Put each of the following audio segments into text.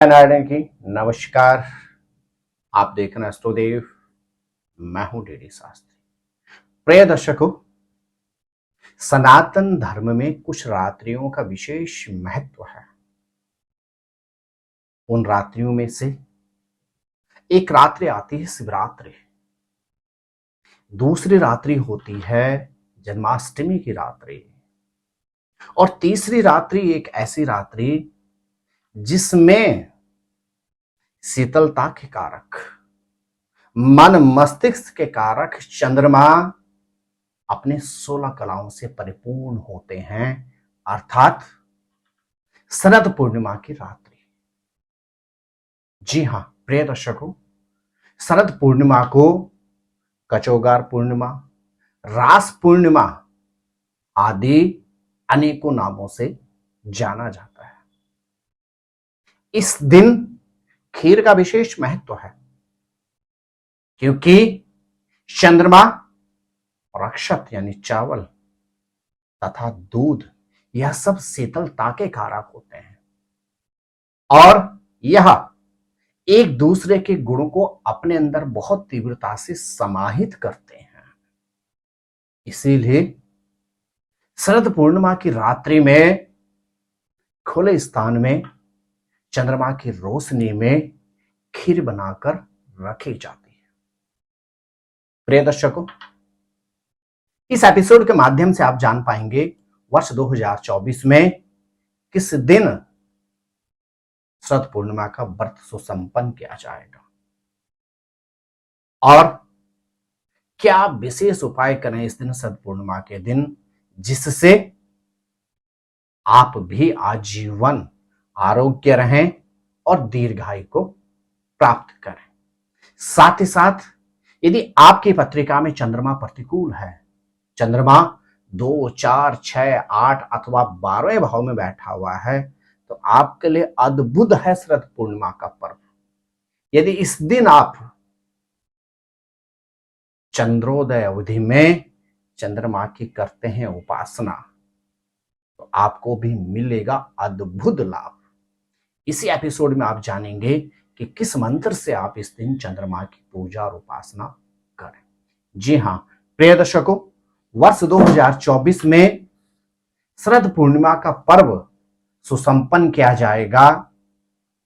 नारायण की नमस्कार। आप देख रहे हैं एस्ट्रोदेव। मैं हूं डीडी शास्त्री। प्रिय दर्शकों, सनातन धर्म में कुछ रात्रियों का विशेष महत्व है। उन रात्रियों में से एक रात्रि आती है शिवरात्रि, दूसरी रात्रि होती है जन्माष्टमी की रात्रि, और तीसरी रात्रि एक ऐसी रात्रि जिसमें शीतलता के कारक, मन मस्तिष्क के कारक चंद्रमा अपने 16 कलाओं से परिपूर्ण होते हैं, अर्थात शरद पूर्णिमा की रात्रि। जी हां प्रिय दर्शकों, शरद पूर्णिमा को कचौगार पूर्णिमा, रास पूर्णिमा आदि अनेकों नामों से जाना जाता है। इस दिन खीर का विशेष महत्व है, क्योंकि चंद्रमा और अक्षत यानी चावल तथा दूध यह सब शीतलता के कारक होते हैं और यह एक दूसरे के गुणों को अपने अंदर बहुत तीव्रता से समाहित करते हैं। इसीलिए शरद पूर्णिमा की रात्रि में खुले स्थान में चंद्रमा की रोशनी में खीर बनाकर रखी जाती है। प्रिय दर्शकों, इस एपिसोड के माध्यम से आप जान पाएंगे वर्ष 2024 में किस दिन शरद पूर्णिमा का व्रत सुसंपन्न किया जाएगा और क्या विशेष उपाय करें इस दिन शरद पूर्णिमा के दिन, जिससे आप भी आजीवन आरोग्य रहें और दीर्घायु को प्राप्त करें। साथ ही साथ यदि आपकी पत्रिका में चंद्रमा प्रतिकूल है, चंद्रमा 2, 4, 6, 8 अथवा 12वें भाव में बैठा हुआ है, तो आपके लिए अद्भुत है शरद पूर्णिमा का पर्व। यदि इस दिन आप चंद्रोदय अवधि में चंद्रमा की करते हैं उपासना, तो आपको भी मिलेगा अद्भुत लाभ। इसी एपिसोड में आप जानेंगे कि किस मंत्र से आप इस दिन चंद्रमा की पूजा और उपासना करें। जी हां प्रिय दर्शकों, वर्ष 2024 में शरद पूर्णिमा का पर्व सुसंपन्न किया जाएगा।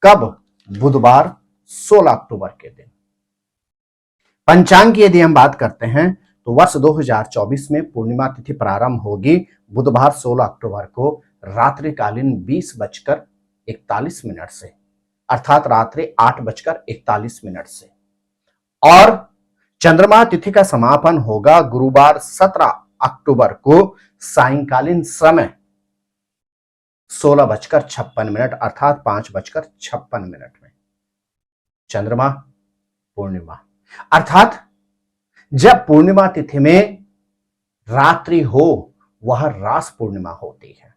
कब? बुधवार 16 अक्टूबर के दिन। पंचांग की यदि हम बात करते हैं तो वर्ष 2024 में पूर्णिमा तिथि प्रारंभ होगी बुधवार 16 अक्टूबर को रात्रिकालीन 20:41 से, अर्थात रात्रि 8:41 से, और चंद्रमा तिथि का समापन होगा गुरुवार 17 अक्टूबर को सायंकालीन समय 16:56 अर्थात 5:56 में। चंद्रमा पूर्णिमा अर्थात जब पूर्णिमा तिथि में रात्रि हो वह रास पूर्णिमा होती है।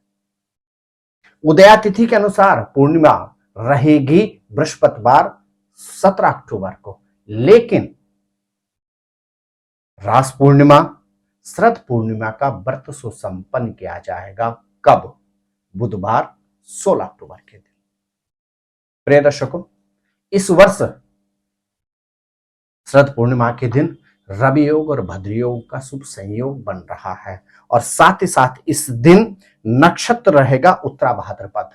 उदया तिथि के अनुसार पूर्णिमा रहेगी बृहस्पतिवार 17 अक्टूबर को, लेकिन रास पूर्णिमा शरद पूर्णिमा का व्रत सुसंपन्न किया जाएगा। कब? बुधवार 16 अक्टूबर के दिन। प्रिय दर्शकों, इस वर्ष शरद पूर्णिमा के दिन रवि योग और भद्र योग का शुभ संयोग बन रहा है, और साथ ही साथ इस दिन नक्षत्र रहेगा उत्तरा भाद्रपद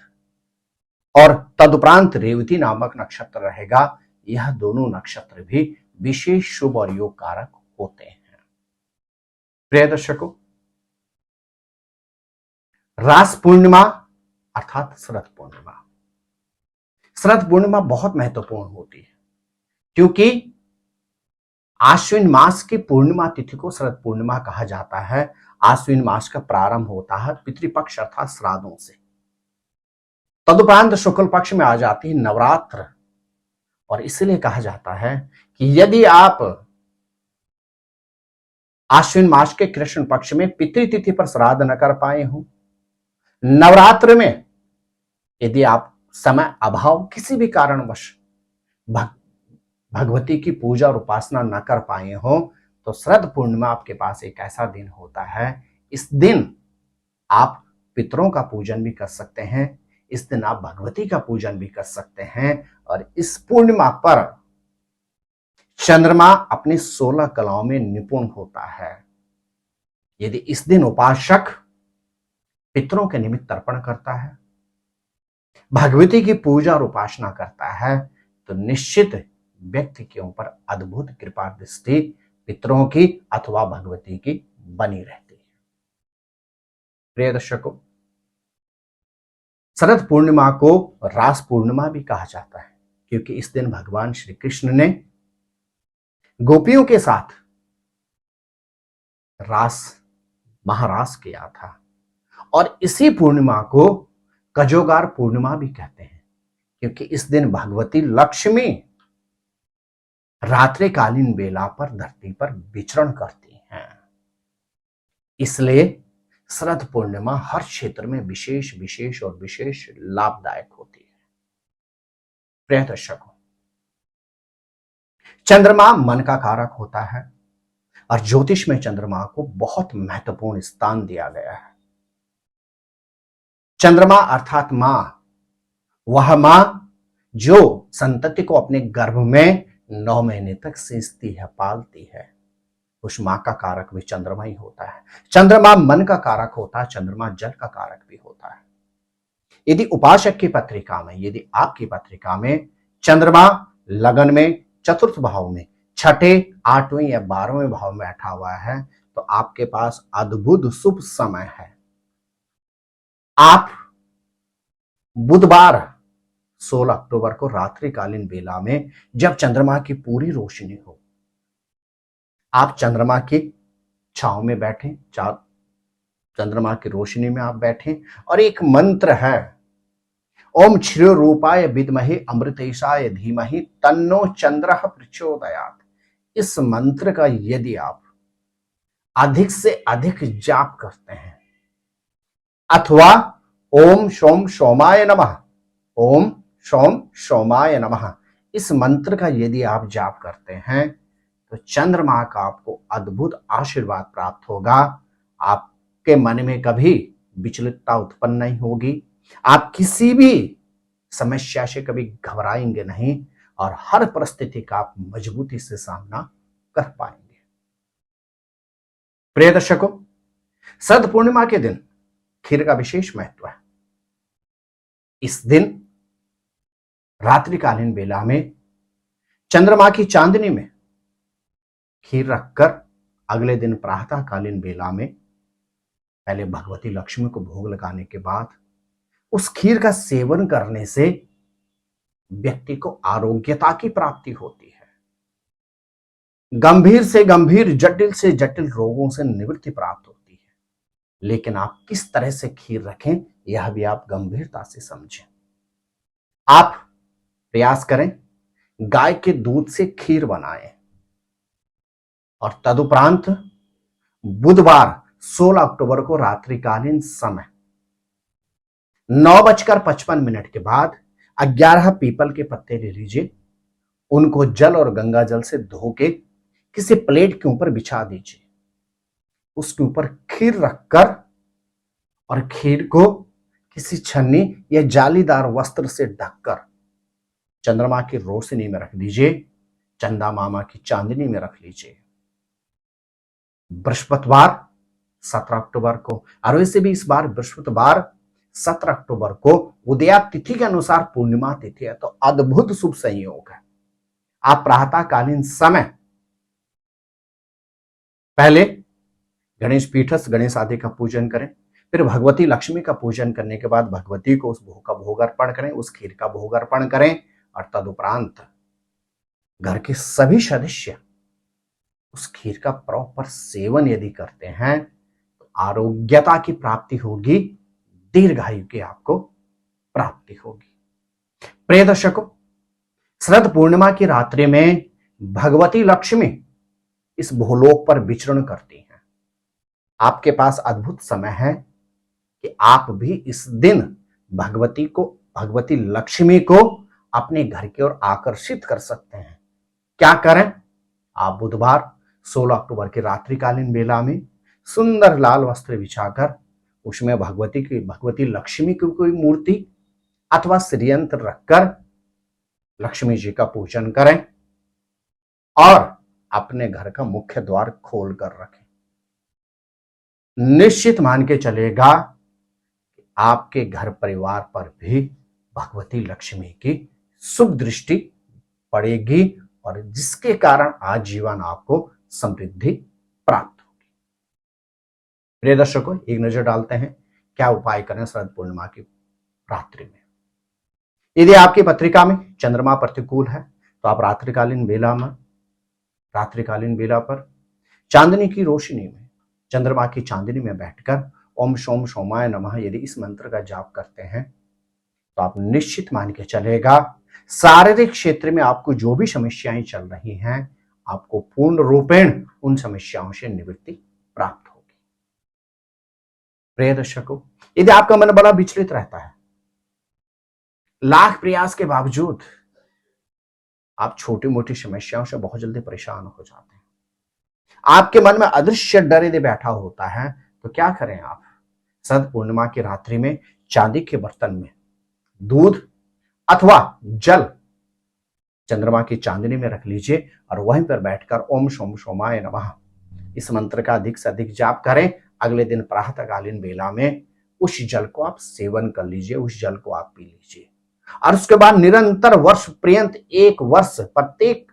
और तदुपरांत रेवती नामक नक्षत्र रहेगा। यह दोनों नक्षत्र भी विशेष शुभ और योग कारक होते हैं। प्रिय दर्शकों, रास पूर्णिमा अर्थात शरद पूर्णिमा, शरद पूर्णिमा बहुत महत्वपूर्ण होती है, क्योंकि आश्विन मास की पूर्णिमा तिथि को शरद पूर्णिमा कहा जाता है। आश्विन मास का प्रारंभ होता है पितृपक्ष अर्थात श्राद्धों से, तदुपरांत शुक्ल पक्ष में आ जाती है नवरात्र, और इसलिए कहा जाता है कि यदि आप आश्विन मास के कृष्ण पक्ष में पितृतिथि पर श्राद्ध न कर पाए हो, नवरात्र में यदि आप समय अभाव किसी भी कारणवश भगवती की पूजा और उपासना न कर पाए हो, तो शरद पूर्णिमा आपके पास एक ऐसा दिन होता है। इस दिन आप पितरों का पूजन भी कर सकते हैं। इस दिन आप भगवती का पूजन भी कर सकते हैं। और इस पूर्णिमा पर चंद्रमा अपनी 16 कलाओं में निपुण होता है। यदि इस दिन उपासक पितरों के निमित्त तर्पण करता है, भगवती की पूजा और उपासना करता है, तो निश्चित व्यक्ति के ऊपर अद्भुत कृपा दृष्टि पितरों की अथवा भगवती की बनी रहती है। प्रिय दर्शकों, शरद पूर्णिमा को रास पूर्णिमा भी कहा जाता है, क्योंकि इस दिन भगवान श्री कृष्ण ने गोपियों के साथ रास महारास किया था। और इसी पूर्णिमा को कजोगार पूर्णिमा भी कहते हैं, क्योंकि इस दिन भगवती लक्ष्मी रात्रिकालीन बेला पर धरती पर विचरण करती हैं। इसलिए शरद पूर्णिमा हर क्षेत्र में विशेष विशेष और विशेष लाभदायक होती है। प्रिय दर्शकों, चंद्रमा मन का कारक होता है और ज्योतिष में चंद्रमा को बहुत महत्वपूर्ण स्थान दिया गया है। चंद्रमा अर्थात मां, वह मां जो संतति को अपने गर्भ में 9 महीने तक सींचती है, पालती है, उस मां का कारक भी चंद्रमा ही होता है। चंद्रमा मन का कारक होता है, चंद्रमा जल का कारक भी होता है। यदि उपासक की पत्रिका में, यदि आपकी पत्रिका में चंद्रमा लगन में, चतुर्थ भाव में, छठे, 8वें या 12वें भाव में बैठा हुआ है, तो आपके पास अद्भुत शुभ समय है। आप बुधवार 16 अक्टूबर को रात्रिकालीन बेला में, जब चंद्रमा की पूरी रोशनी हो, आप चंद्रमा की छांव में बैठें, चंद्रमा की रोशनी में आप बैठें, और एक मंत्र है, ओम श्री रूपाय विद्महे अमृतेशाय धीमहि तन्नो चंद्रः प्रचोदयात्। इस मंत्र का यदि आप अधिक से अधिक जाप करते हैं, अथवा ओम सोम सोमाय नमः, ओम सोम सोमाय नमः, इस मंत्र का यदि आप जाप करते हैं, तो चंद्रमा का आपको अद्भुत आशीर्वाद प्राप्त होगा। आपके मन में कभी विचलितता उत्पन्न नहीं होगी, आप किसी भी समस्या से कभी घबराएंगे नहीं, और हर परिस्थिति का आप मजबूती से सामना कर पाएंगे। प्रिय दर्शकों, शरद पूर्णिमा के दिन खीर का विशेष महत्व है। इस दिन रात्रिकालीन बेला में चंद्रमा की चांदनी में खीर रखकर अगले दिन प्रातःकालीन बेला में पहले भगवती लक्ष्मी को भोग लगाने के बाद उस खीर का सेवन करने से व्यक्ति को आरोग्यता की प्राप्ति होती है। गंभीर से गंभीर, जटिल से जटिल रोगों से निवृत्ति प्राप्त होती है। लेकिन आप किस तरह से खीर रखें, यह भी आप गंभीरता से समझें। आप प्रयास करें गाय के दूध से खीर बनाएं, और तदुपरांत बुधवार 16 अक्टूबर को रात्रिकालीन समय 9:55 के बाद 11 पीपल के पत्ते ले लीजिए, उनको जल और गंगा जल से धो के किसी प्लेट के ऊपर बिछा दीजिए, उसके ऊपर खीर रखकर और खीर को किसी छन्नी या जालीदार वस्त्र से ढककर चंद्रमा की रोशनी में रख दीजिए, चंदा मामा की चांदनी में रख लीजिए। बृहस्पतिवार 17 अक्टूबर को, और वैसे भी इस बार बृहस्पतिवार 17 अक्टूबर को उदया तिथि के अनुसार पूर्णिमा तिथि है, तो अद्भुत शुभ संयोग है। आप प्रातःकालीन समय पहले गणेश पीठस्थ गणेश आदि का पूजन करें, फिर भगवती लक्ष्मी का पूजन करने के बाद भगवती को उस भोग का भोग अर्पण करें, उस खीर का भोग अर्पण करें, और तदुपरांत घर के सभी सदस्य उस खीर का प्रॉपर सेवन यदि करते हैं, तो आरोग्यता की प्राप्ति होगी, दीर्घायु की आपको प्राप्ति होगी। प्रिय दर्शकों, शरद पूर्णिमा की रात्रि में भगवती लक्ष्मी इस भूलोक पर विचरण करती हैं। आपके पास अद्भुत समय है कि आप भी इस दिन भगवती लक्ष्मी को अपने घर की ओर आकर्षित कर सकते हैं। क्या करें? आप बुधवार 16 अक्टूबर की रात्रिकालीन बेला में सुंदर लाल वस्त्र बिछाकर उसमें भगवती लक्ष्मी की कोई मूर्ति अथवा श्रीयंत्र रखकर लक्ष्मी जी का पूजन करें और अपने घर का मुख्य द्वार खोल कर रखें। निश्चित मान के चलेगा कि आपके घर परिवार पर भी भगवती लक्ष्मी की शुभ दृष्टि पड़ेगी और जिसके कारण आजीवन आपको समृद्धि प्राप्त होगी। प्रिय दर्शकों, एक नजर डालते हैं क्या उपाय करें शरद पूर्णिमा की रात्रि में। यदि आपकी पत्रिका में चंद्रमा प्रतिकूल है तो आप रात्रिकालीन बेला पर चांदनी की रोशनी में, चंद्रमा की चांदनी में बैठकर ओम सोम सोमाय नमः यदि इस मंत्र का जाप करते हैं तो आप निश्चित मान के चलेगा शारीरिक क्षेत्र में आपको जो भी समस्याएं चल रही हैं, आपको पूर्ण रूपेण उन समस्याओं से निवृत्ति प्राप्त होगी। प्रिय दर्शकों, यदि आपका मन बड़ा विचलित रहता है, लाख प्रयास के बावजूद आप छोटी मोटी समस्याओं से बहुत जल्दी परेशान हो जाते हैं, आपके मन में अदृश्य डर यदि बैठा होता है, तो क्या करें आप शरद पूर्णिमा की रात्रि में चांदी के बर्तन में दूध अथवा जल चंद्रमा की चांदनी में रख लीजिए और वहीं पर बैठकर ओम सोम सोमाय नमः इस मंत्र का अधिक से अधिक जाप करें। अगले दिन प्रातःकालीन बेला में उस जल को आप सेवन कर लीजिए, उस जल को आप पी लीजिए और उसके बाद निरंतर वर्ष पर्यंत 1 वर्ष प्रत्येक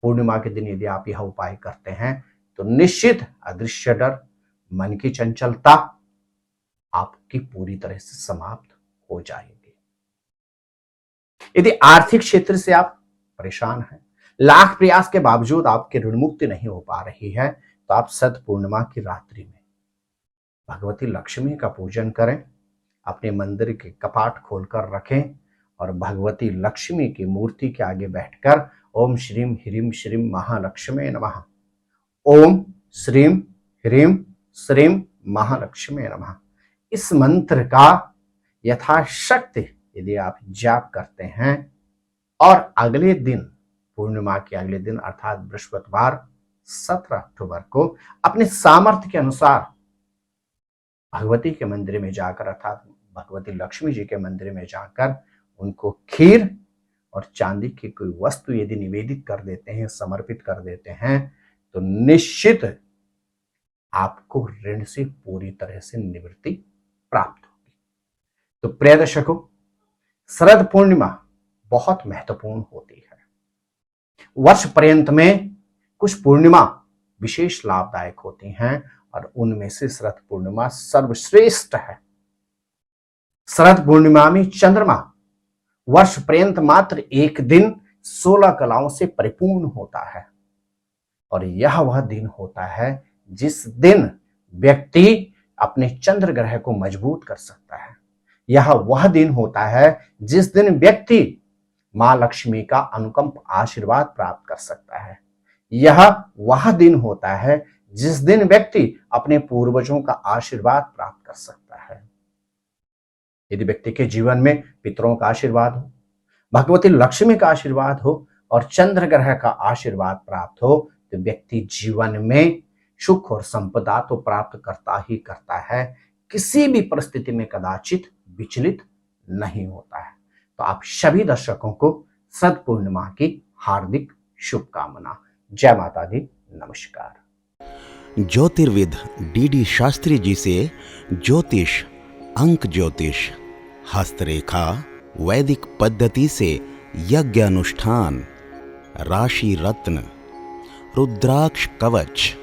पूर्णिमा के दिन यदि आप यह उपाय करते हैं तो निश्चित अदृश्य डर, मन की चंचलता आपकी पूरी तरह से समाप्त हो जाएगी। यदि आर्थिक क्षेत्र से आप परेशान हैं, लाख प्रयास के बावजूद आपकी ऋण मुक्ति नहीं हो पा रही है, तो आप शरद पूर्णिमा की रात्रि में भगवती लक्ष्मी का पूजन करें, अपने मंदिर के कपाट खोलकर रखें और भगवती लक्ष्मी की मूर्ति के आगे बैठकर ओम श्रीम ह्रीम श्रीम महालक्ष्मी नमः, ओम श्रीम ह्रीम श्रीम महालक्ष्मी नमः इस मंत्र का यथाशक्ति यदि आप जाप करते हैं और अगले दिन पूर्णिमा के अगले दिन अर्थात बृहस्पतिवार 17 अक्टूबर को अपने सामर्थ्य के अनुसार भगवती के मंदिर में जाकर अर्थात भगवती लक्ष्मी जी के मंदिर में जाकर उनको खीर और चांदी की कोई वस्तु यदि निवेदित कर देते हैं, समर्पित कर देते हैं, तो निश्चित आपको ऋण से पूरी तरह से निवृत्ति प्राप्त होगी। तो प्रिय दर्शकों, शरद पूर्णिमा बहुत महत्वपूर्ण होती है। वर्ष पर्यंत में कुछ पूर्णिमा विशेष लाभदायक होती हैं और उनमें से शरद पूर्णिमा सर्वश्रेष्ठ है। शरद पूर्णिमा में चंद्रमा वर्ष पर्यंत मात्र एक दिन 16 कलाओं से परिपूर्ण होता है और यह वह दिन होता है जिस दिन व्यक्ति अपने चंद्र ग्रह को मजबूत कर सकता है। यह वह दिन होता है जिस दिन व्यक्ति मां लक्ष्मी का अनुकंप आशीर्वाद प्राप्त कर सकता है। यह वह दिन होता है जिस दिन व्यक्ति अपने पूर्वजों का आशीर्वाद प्राप्त कर सकता है। यदि व्यक्ति के जीवन में पितरों का आशीर्वाद हो, भगवती लक्ष्मी का आशीर्वाद हो और चंद्र ग्रह का आशीर्वाद प्राप्त हो, तो व्यक्ति जीवन में सुख और संपदा तो प्राप्त करता ही करता है, किसी भी परिस्थिति में कदाचित विचलित नहीं होता है। तो आप सभी दर्शकों को शरद पूर्णिमा की हार्दिक शुभकामना। जय माता दी, नमस्कार। ज्योतिर्विद डीडी शास्त्री जी से ज्योतिष, अंक ज्योतिष, हस्तरेखा, वैदिक पद्धति से यज्ञ अनुष्ठान, राशि रत्न, रुद्राक्ष कवच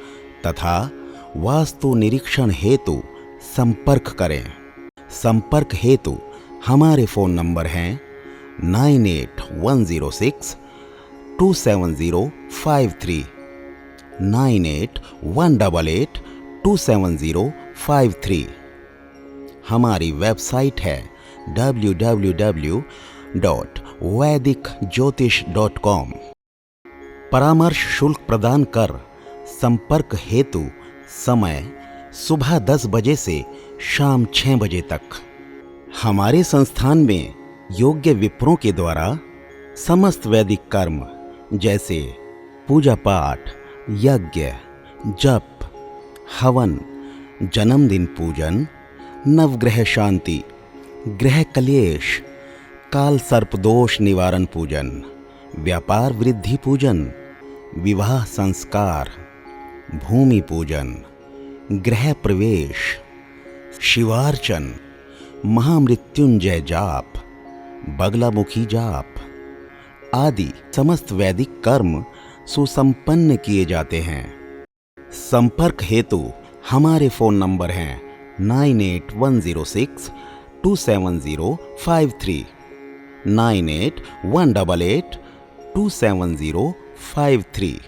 तथा वास्तु निरीक्षण हेतु संपर्क करें। संपर्क हेतु हमारे फ़ोन नंबर हैं 9810627053, 9818827053। हमारी वेबसाइट है www.vedicjyotish.com। परामर्श शुल्क प्रदान कर संपर्क हेतु समय सुबह 10 बजे से शाम 6 बजे तक। हमारे संस्थान में योग्य विप्रों के द्वारा समस्त वैदिक कर्म जैसे पूजा पाठ, यज्ञ, जप, हवन, जन्मदिन पूजन, नवग्रह शांति, गृह कलेश, काल सर्पदोष निवारण पूजन, व्यापार वृद्धि पूजन, विवाह संस्कार, भूमि पूजन, गृह प्रवेश, शिवार्चन, महामृत्युंजय जाप, बगलामुखी जाप आदि समस्त वैदिक कर्म सुसंपन्न किए जाते हैं। संपर्क हेतु हमारे फोन नंबर हैं 9810627053, 9818827053।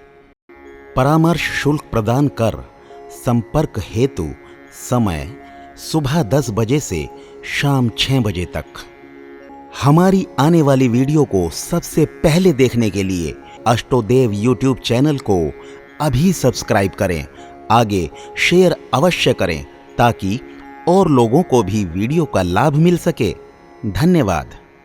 परामर्श शुल्क प्रदान कर संपर्क हेतु समय सुबह 10 बजे से शाम 6 बजे तक। हमारी आने वाली वीडियो को सबसे पहले देखने के लिए अष्टोदेव यूट्यूब चैनल को अभी सब्सक्राइब करें। आगे शेयर अवश्य करें ताकि और लोगों को भी वीडियो का लाभ मिल सके। धन्यवाद।